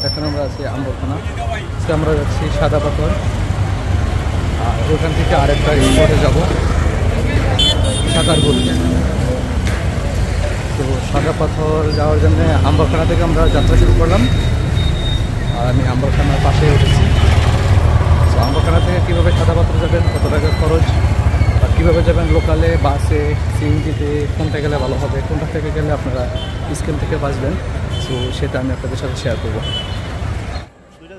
এখন আমরা আছি আম্বরখানা। আজকে আমরা যাচ্ছি সাদা পাথর, আর ওখান থেকে আরেকটা স্পটে যাব সাঁতারপুল। তো সাদা পাথর যাওয়ার জন্য আম্বরখানা থেকে আমরা যাত্রা শুরু করলাম, আর আমি আম্বরখানার পাশে উঠেছি। তো আম্বরখানা থেকে কীভাবে সাদা পাথর যাবেন, কত টাকা খরচ, আর কীভাবে যাবেন লোকালে, বাসে, সিএনজিতে, কোনটা গেলে ভালো হবে, কোনটা থেকে গেলে আপনারা স্ক্যাম থেকে বাঁচবেন, তো সেটা আমি আপনাদের সাথে শেয়ার করব।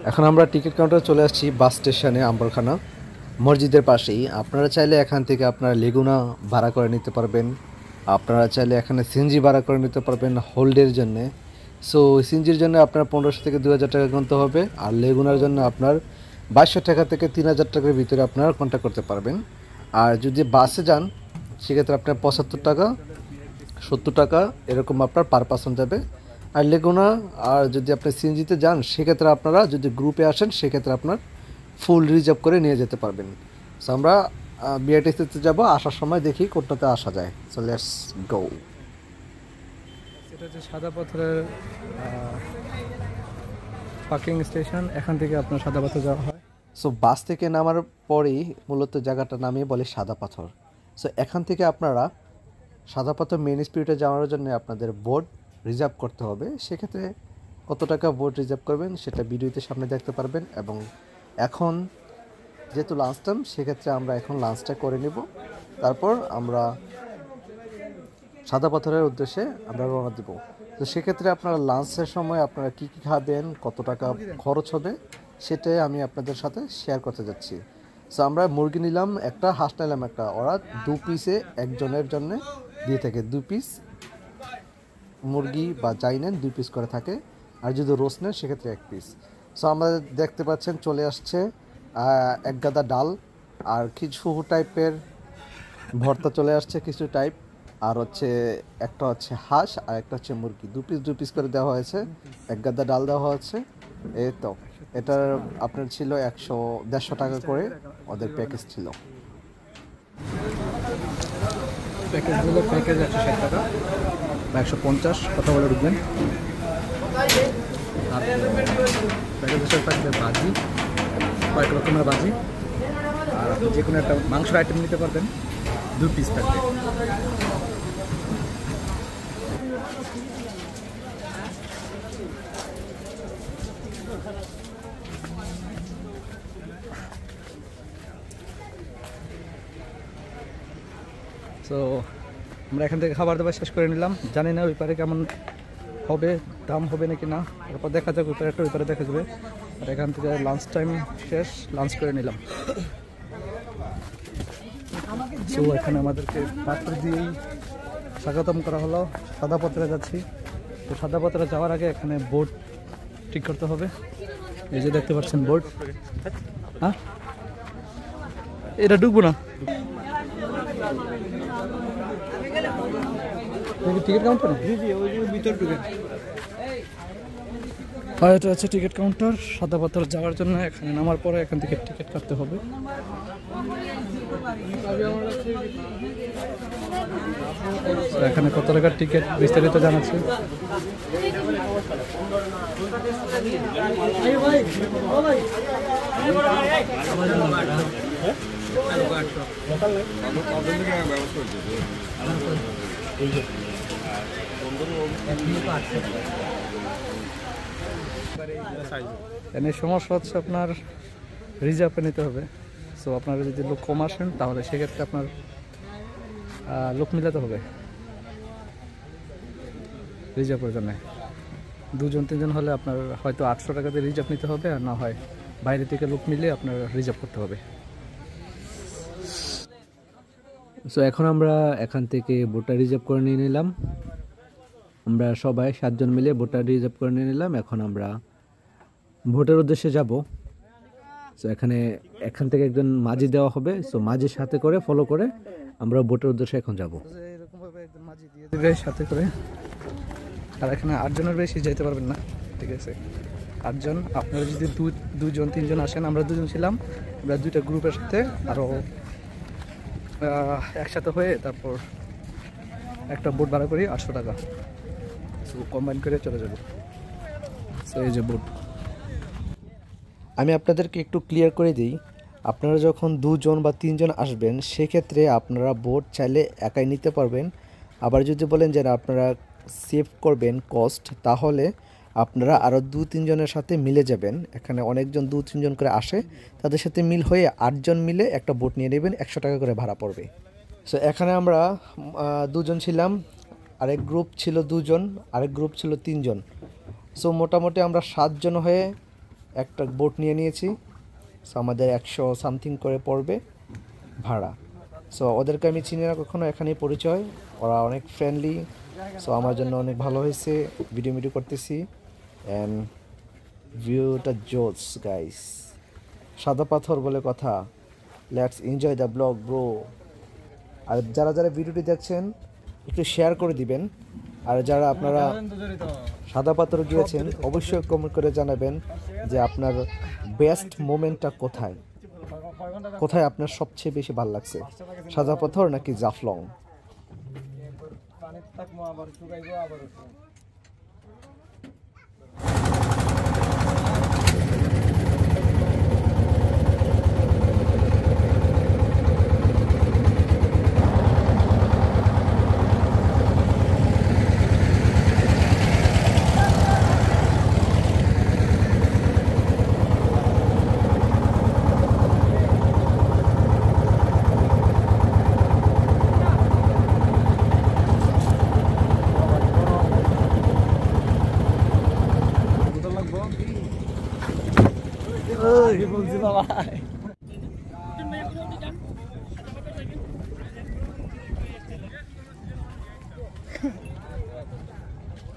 এখন আমরা টিকিট কাউন্টারে চলে আসছি বাস স্টেশনে, আম্বরখানা মসজিদের পাশেই। আপনারা চাইলে এখান থেকে আপনারা লেগুনা ভাড়া করে নিতে পারবেন, আপনারা চাইলে এখানে সিএনজি ভাড়া করে নিতে পারবেন হোল্ডের জন্যে। সো সিএনজির জন্য আপনার 1500 থেকে 2000 টাকা গুনতে হবে, আর লেগুনার জন্য আপনার 2200 টাকা থেকে 3000 টাকার ভিতরে আপনারা কন্ট্যাক্ট করতে পারবেন। আর যদি বাসে যান সেক্ষেত্রে আপনার 75 টাকা 70 টাকা এরকম আপনার পার পার্সন যাবে। আর লেগুনা আর যদি আপনি সিএনজিতে যান সেক্ষেত্রে আপনারা যদি গ্রুপে আসেন সেক্ষেত্রে আপনার ফুল রিজার্ভ করে নিয়ে যেতে পারবেন। সো আমরা বিআরটিসিতে যাব, আসার সময় দেখি কোনটাতে আসা যায়। So let's go. এটা হচ্ছে সাদা পাথরের পার্কিং স্টেশন, এখান থেকে আপনার সাদা পাথর যাওয়া হয়। সো বাস থেকে নামার পরেই মূলত জায়গাটার নামই বলে সাদা পাথর। সো এখান থেকে আপনারা সাদা পাথর মেন স্পিরিটে যাওয়ার জন্য আপনাদের বোট রিজার্ভ করতে হবে। সেক্ষেত্রে কত টাকা বোট রিজার্ভ করবেন সেটা ভিডিওতে সামনে দেখতে পারবেন। এবং এখন যেহেতু লাঞ্চ টাইম, সেক্ষেত্রে আমরা এখন লাঞ্চটা করে নেব, তারপর আমরা সাদা পাথরের উদ্দেশ্যে আমরা রওনা দেব। তো সেক্ষেত্রে আপনারা লাঞ্চের সময় আপনারা কী কী খাবেন, কত টাকা খরচ হবে সেটাই আমি আপনাদের সাথে শেয়ার করতে যাচ্ছি। সো আমরা মুরগি নিলাম একটা, হাঁস নিলাম একটা। ওরা 2 পিসে একজনের জন্য দিয়ে থাকে, 2 পিস মুরগি বা যাই নেন 2 পিস করে থাকে, আর যদি রোস্ট নেন সেক্ষেত্রে 1 পিস। সো আমরা দেখতে পাচ্ছেন চলে আসছে এক গাদা ডাল, আর কিছু টাইপের ভর্তা চলে আসছে কিছু টাইপ, আর হচ্ছে একটা হচ্ছে হাঁস আর একটা হচ্ছে মুরগি, 2 পিস করে দেওয়া হয়েছে, এক গাদা ডাল দেওয়া হয়েছে। এই তো এটার আপনার ছিল 150 টাকা করে ওদের প্যাকেজ ছিল। প্যাকেজ হলো প্যাকেজ 160 টাকা বা 150, কথা বলে ঢুকবেন। আর প্যাকেজের সাথে থাকবে ভাজি, কয়েক রকমের ভাজি, আর আপনি যে কোনো একটা মাংসের আইটেম নিতে পারবেন, 2 পিস থাকবে। তো আমরা এখান থেকে খাবার দাবার শেষ করে নিলাম। জানি না ওই পারে কেমন হবে, দাম হবে নাকি না, তারপর দেখা যাবে, ওই পারে একটা ওই পারে দেখা যাবে। আর এখান থেকে লাঞ্চ টাইম শেষ, লাঞ্চ করে নিলাম। তো এখানে আমাদেরকে পাত্র দিয়েই স্বাগতম করা হলো। সাদা পাথরে যাচ্ছি। তো সাদা পাথরে যাওয়ার আগে এখানে বোট ঠিক করতে হবে। এই যে দেখতে পাচ্ছেন বোট। হ্যাঁ, এটা ডুববো না। টিকিট কাউন্টার, আর এটা হচ্ছে টিকিট কাউন্টার সাদা পাথর যাওয়ার জন্য। এখানে নামার পরে এখান থেকে টিকিট কাটতে হবে। এখানে কত টাকার টিকিট বিস্তারিত জানাচ্ছে। এখানে সমস্যা হচ্ছে আপনার রিজার্ভে নিতে হবে। সো আপনারা যদি লোক কম আসেন তাহলে সেক্ষেত্রে আপনার লোক মিলাতে হবে রিজার্ভের জন্য। 2-3জন হলে আপনার হয়তো 800 টাকাতে রিজার্ভ নিতে হবে, আর না হয় বাইরে থেকে লোক মিলে আপনার রিজার্ভ করতে হবে। সো এখন আমরা এখান থেকে বোটটা রিজার্ভ করে নিয়ে নিলাম। আমরা সবাই 7 জন মিলে বোটটা রিজার্ভ করে নিয়ে নিলাম। এখন আমরা ভোটের উদ্দেশ্যে যাব। সো এখান থেকে একজন মাঝি দেওয়া হবে। সো মাঝির সাথে করে ফলো করে আমরা ভোটের উদ্দেশ্যে এখন যাব। এরকমভাবে একজন মাঝি দিয়ে দেবে সাথে করে। আর এখানে 8 জনের বেশি যেতে পারবেন না, ঠিক আছে? 8 জন। আপনারা যদি 2-3জন আসেন, আমরা 2জন ছিলাম, আমরা 2টা গ্রুপের সাথে আরও একসাথে হয়ে তারপর একটা বোট ভাড়া করি 800 টাকা। সো কম্বাইন করে চলে যাব। সো এই যে বোট। আমি আপনাদেরকে একটু ক্লিয়ার করে দিই, আপনারা যখন 2 জন বা 3 জন আসবেন সেক্ষেত্রে আপনারা বোট চাইলে একাই নিতে পারবেন। আবার যদি বলেন যে না, আপনারা সেভ করবেন কস্ট, তাহলে আপনারা আরও 2-3 জনের সাথে মিলে যাবেন। এখানে অনেকজন 2-3 জন করে আসে, তাদের সাথে মিল হয়ে 8 জন মিলে একটা বোট নিয়ে নেবেন, 100 টাকা করে ভাড়া পড়বে। সো এখানে আমরা 2 জন ছিলাম, আরেক গ্রুপ ছিল 2 জন, আরেক গ্রুপ ছিল 3 জন। সো মোটামুটি আমরা 7 জন হয়ে একটা বোট নিয়ে নিয়েছি। সো আমাদের 100 সামথিং করে পড়বে ভাড়া। সো ওদেরকে আমি চিনি না কখনো, এখানেই পরিচয়, ওরা অনেক ফ্রেন্ডলি। সো আমার জন্য অনেক ভালো হয়েছে, ভিডিও করতেছি। অ্যান্ড ভিউটা জোস গাইস, সাদা পাথর বলে কথা। Let's enjoy the blog bro. আর যারা যারা ভিডিওটি দেখছেন একটু শেয়ার করে দিবেন। আর যারা আপনারা সাদা পাথর গিয়েছেন অবশ্যই কমেন্ট করে জানাবেন যে আপনার বেস্ট মোমেন্টটা কোথায়, কোথায় আপনার সবচেয়ে বেশি ভালো লাগছে, সাদা পাথর নাকি জাফলং।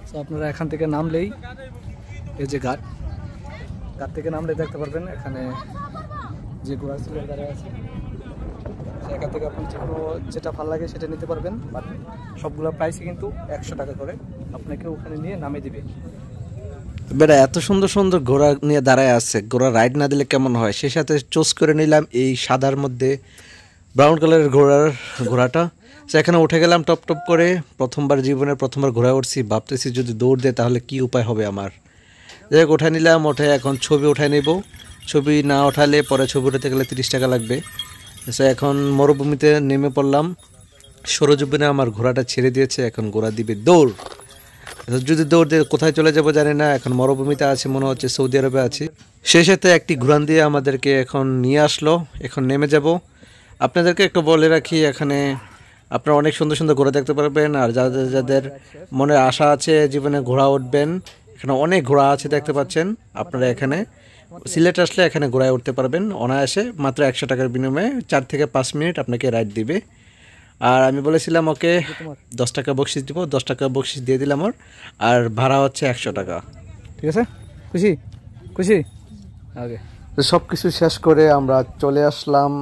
তো আপনারা এখান থেকে নামলেই এই যে ঘাট থেকে নামলে দেখতে পারবেন এখানে যে ঘোড়ার সিলের দাঁড়িয়ে আছে, সেখান থেকে আপনি যেটা ভালো লাগে সেটা নিতে পারবেন। বাট সবগুলো প্রাইসই কিন্তু 100 টাকা করে, আপনাকে ওখানে নিয়ে নামিয়ে দিবে। বেটা এত সুন্দর সুন্দর ঘোড়া নিয়ে দাঁড়ায় আছে, ঘোড়া রাইড না দিলে কেমন হয়। সেই সাথে চুজ করে নিলাম এই সাদার মধ্যে ব্রাউন কালারের ঘোড়াটা। সে এখানে উঠে গেলাম টপ টপ করে, প্রথমবার ঘোড়া উঠছি, ভাবতেছি যদি দৌড় দেয় তাহলে কি উপায় হবে আমার। যাই হোক উঠাই নিলাম, ওঠে এখন ছবি উঠাই নেব। ছবি না ওঠালে পরে ছবি উঠাতে গেলে 30 টাকা লাগবে। সে এখন মরুভূমিতে নেমে পড়লাম। সরজমিনে আমার ঘোড়াটা ছেড়ে দিয়েছে, এখন ঘোড়া দিবে দৌড়। যদি দৌড় দিয়ে কোথায় চলে যাবো জানি না, এখন মরুভূমিতে আছে, মনে হচ্ছে সৌদি আরবে আছি। সেই সাথে একটি ঘুরান দিয়ে আমাদেরকে এখন নিয়ে আসলো, এখন নেমে যাব। আপনাদেরকে একটু বলে রাখি, এখানে আপনারা অনেক সুন্দর সুন্দর ঘোড়া দেখতে পারবেন। আর যাদের যাদের মনে আশা আছে জীবনে ঘোড়া উঠবেন, এখানে অনেক ঘোড়া আছে দেখতে পাচ্ছেন। আপনারা এখানে সিলেট আসলে এখানে ঘোড়ায় উঠতে পারবেন অনায়াসে, মাত্র 100 টাকার বিনিময়ে 4 থেকে 5 মিনিট আপনাকে রাইড দিবে। আর আমি বলেছিলাম ওকে 10 টাকা বকশিস দিব, 10 টাকা বকশিস দিয়ে দিলাম ওর। আর ভাড়া হচ্ছে 100 টাকা। ঠিক আছে, খুশি খুশি। ওকে, তো সব কিছু শেষ করে আমরা চলে আসলাম।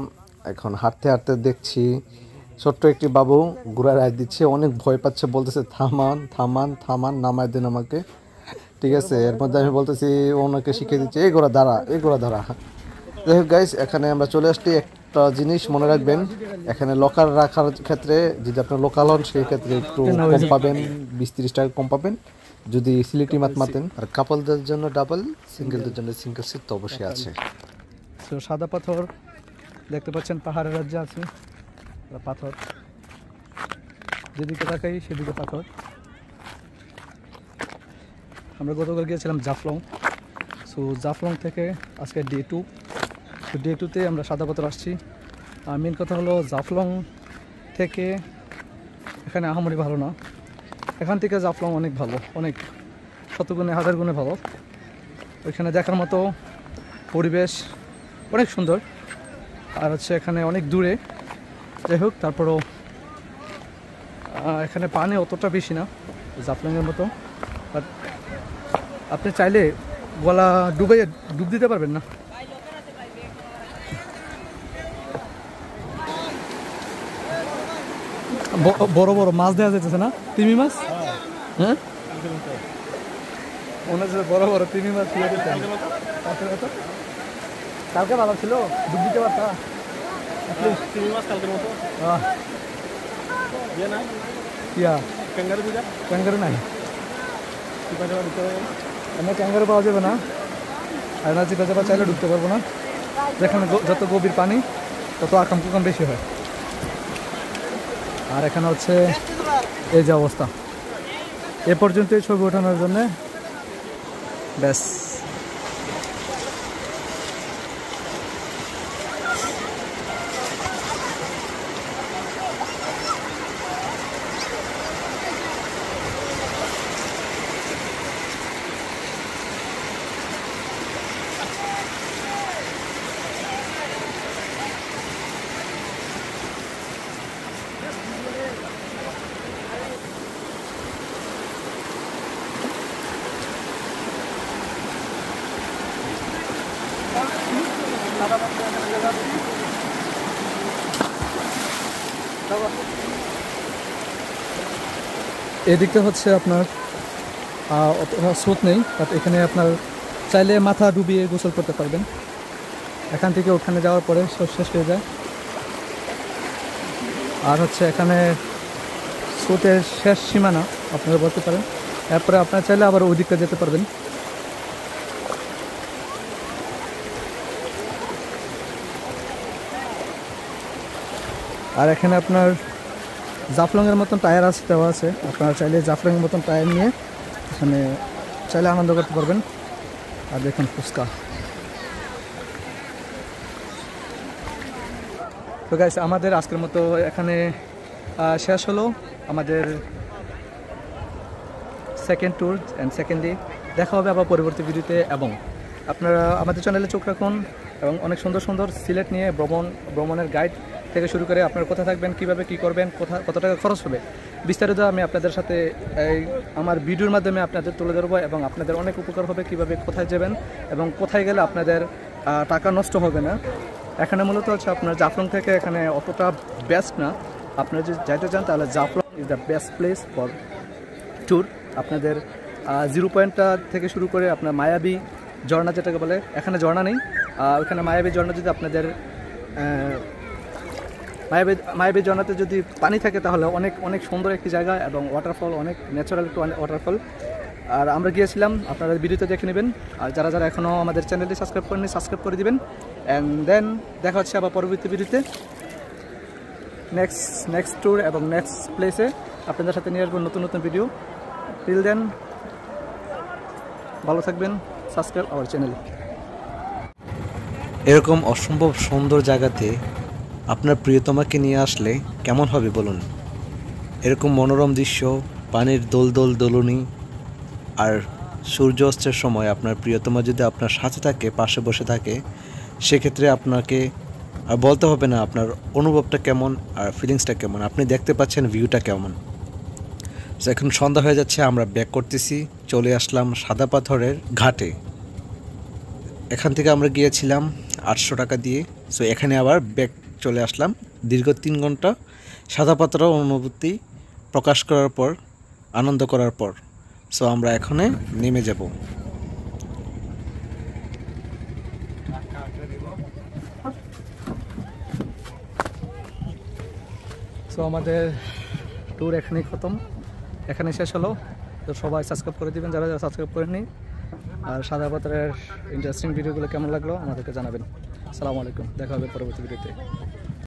এখন হাঁটতে হাঁটতে দেখছি ছোট্ট একটি বাবু ঘোড়া রাইড দিচ্ছে, অনেক ভয় পাচ্ছে, বলতেছে থামান থামান থামান, নামায় দেন আমাকে। ঠিক আছে, এর মধ্যে আমি বলতেছি, ওনাকে শিখিয়ে দিচ্ছি, এই ঘোড়া দাঁড়া, এই ঘোড়া দাঁড়া। যাই হোক গাইস, এখানে আমরা চলে আসছি। একটা জিনিস মনে রাখবেন, এখানে লকার রাখার ক্ষেত্রে যদি আপনার লোকাল হন সেই ক্ষেত্রে একটু কম পাবেন, 20-30 টাকা কম পাবেন যদি সিলেটি মাতেন। আর কাপলদের জন্য ডাবল, সিঙ্গেলদের জন্য সিঙ্গেল সিট তো অবশ্যই আছে। তো সাদা পাথর দেখতে পাচ্ছেন, পাহাড়ের রাজ্যে আছে পাথর, যেদিকে তাকাই সেদিকে পাথর। আমরা গতকাল গিয়েছিলাম জাফলং। সো জাফলং থেকে আজকে ডে 2। তো ডে 2তে আমরা সাদা পাথর আসছি। আর মেন কথা হলো জাফলং থেকে এখানে আহামরি ভালো না, এখান থেকে জাফলং অনেক ভালো, অনেক শতগুণে 1000 গুণে ভালো। ওইখানে দেখার মতো পরিবেশ অনেক সুন্দর। আর হচ্ছে এখানে অনেক দূরে, যাই হোক তারপরও এখানে পানি অতটা বেশি না জাফলংয়ের মতো। বাট আপনি চাইলে গলা ডুব দিতে পারবেন না। বড় বড় মাছ দেখা যাচ্ছে না, তিমি মাছ। হ্যাঁ, মনে হচ্ছে বড় বড় তিমি মাছ। কালকে ভালো ছিল, ডুব দিতে পারতা। তিমি মাছ কালকের মতো। ক্যাঙ্গারু নাই, ক্যাঙ্গারু পাওয়া যাবে না। আর এনার্জি বাজাবার চাইলে ঢুকতে পারবো না, যেখানে যত গভীর পানি তত আকাম কুকাম বেশি হয়। আর এখানে হচ্ছে এই যে অবস্থা, এ পর্যন্তই ছবি ওঠানোর জন্য ব্যাস। এদিকটা হচ্ছে আপনার অতটা স্রোত নেই, বাট এখানে আপনার চাইলে মাথা ডুবিয়ে গোসল করতে পারবেন। এখান থেকে ওখানে যাওয়ার পরে সব শেষ হয়ে যায়। আর হচ্ছে এখানে স্রোতের শেষ সীমানা আপনারা বলতে পারেন, এরপরে আপনারা চাইলে আবার ওদিকটা যেতে পারবেন। আর এখানে আপনার জাফলংয়ের মতন টায়ার আছে, দেওয়া আছে, আপনারা চাইলে জাফলংয়ের মতন টায়ার নিয়ে এখানে চাইলে আনন্দ করতে পারবেন। আর দেখুন ফুচকা। তো গাইস, আমাদের আজকের মতো এখানে শেষ হলো আমাদের second tour and second day. দেখা হবে আবার পরবর্তী ভিডিওতে, এবং আপনারা আমাদের চ্যানেলে চোখ রাখুন এবং অনেক সুন্দর সুন্দর সিলেট নিয়ে ভ্রমণের গাইড থেকে শুরু করে আপনারা কোথায় থাকবেন, কিভাবে কি করবেন, কত টাকা খরচ হবে, বিস্তারিত আমি আপনাদের সাথে আমার ভিডিওর মাধ্যমে আপনাদের তুলে ধরবো, এবং আপনাদের অনেক উপকার হবে কিভাবে কোথায় যাবেন এবং কোথায় গেলে আপনাদের টাকা নষ্ট হবে না। এখানে মূলত হচ্ছে আপনার জাফলং থেকে এখানে অতটা বেস্ট না, আপনারা যদি যাইতে চান তাহলে Jaflong is the best place for tour. আপনাদের 0 পয়েন্টটা থেকে শুরু করে আপনার মায়াবী ঝর্ণা যেটাকে বলে, এখানে ঝর্ণা নেই, ওখানে মায়াবী ঝর্ণা যদি আপনাদের মায়াবী ঝর্ণাতে যদি পানি থাকে তাহলে অনেক অনেক সুন্দর একটি জায়গা এবং ওয়াটারফল, অনেক ন্যাচারাল একটু ওয়াটারফল। আর আমরা গিয়েছিলাম, আপনারা ভিডিওতে দেখে নেবেন। আর যারা যারা এখনও আমাদের চ্যানেলটি সাবস্ক্রাইব করেননি, সাবস্ক্রাইব করে দিবেন। অ্যান্ড দেন দেখা হচ্ছে আবার পরবর্তী ভিডিওতে নেক্সট ট্যুর এবং নেক্সট প্লেসে আপনাদের সাথে নিয়ে আসবো নতুন নতুন ভিডিও। টিল দেন ভালো থাকবেন, সাবস্ক্রাইব আওয়ার চ্যানেল। এরকম অসম্ভব সুন্দর জায়গাতে আপনার প্রিয়তমাকে নিয়ে আসলে কেমন হবে বলুন? এরকম মনোরম দৃশ্য, পানির দোলনি, আর সূর্যাস্তের সময় আপনার প্রিয়তমা যদি আপনার সাথে থাকে, পাশে বসে থাকে, সেক্ষেত্রে আপনাকে আর বলতে হবে না আপনার অনুভবটা কেমন আর ফিলিংসটা কেমন, আপনি দেখতে পাচ্ছেন ভিউটা কেমন। এখন সন্ধ্যা হয়ে যাচ্ছে, আমরা ব্যাক করতেছি, চলে আসলাম সাদা পাথরের ঘাটে। এখান থেকে আমরা গিয়েছিলাম 800 টাকা দিয়ে। সো এখানে আবার ব্যাক চলে আসলাম দীর্ঘ 3 ঘন্টা সাদা পাথরের অনুভূতি প্রকাশ করার পর, আনন্দ করার পর। সো আমরা এখানে নেমে যাব। সো আমাদের ট্যুর এখানেই খতম, এখানে শেষ হলো। তো সবাই সাবস্ক্রাইব করে দিবেন যারা যারা সাবস্ক্রাইব করেননি। আর সাদা পাথরের ইন্টারেস্টিং ভিডিওগুলো কেমন লাগলো আমাদেরকে জানাবেন। আসসালামু আলাইকুম, দেখা হবে পরবর্তী ভিডিওতে।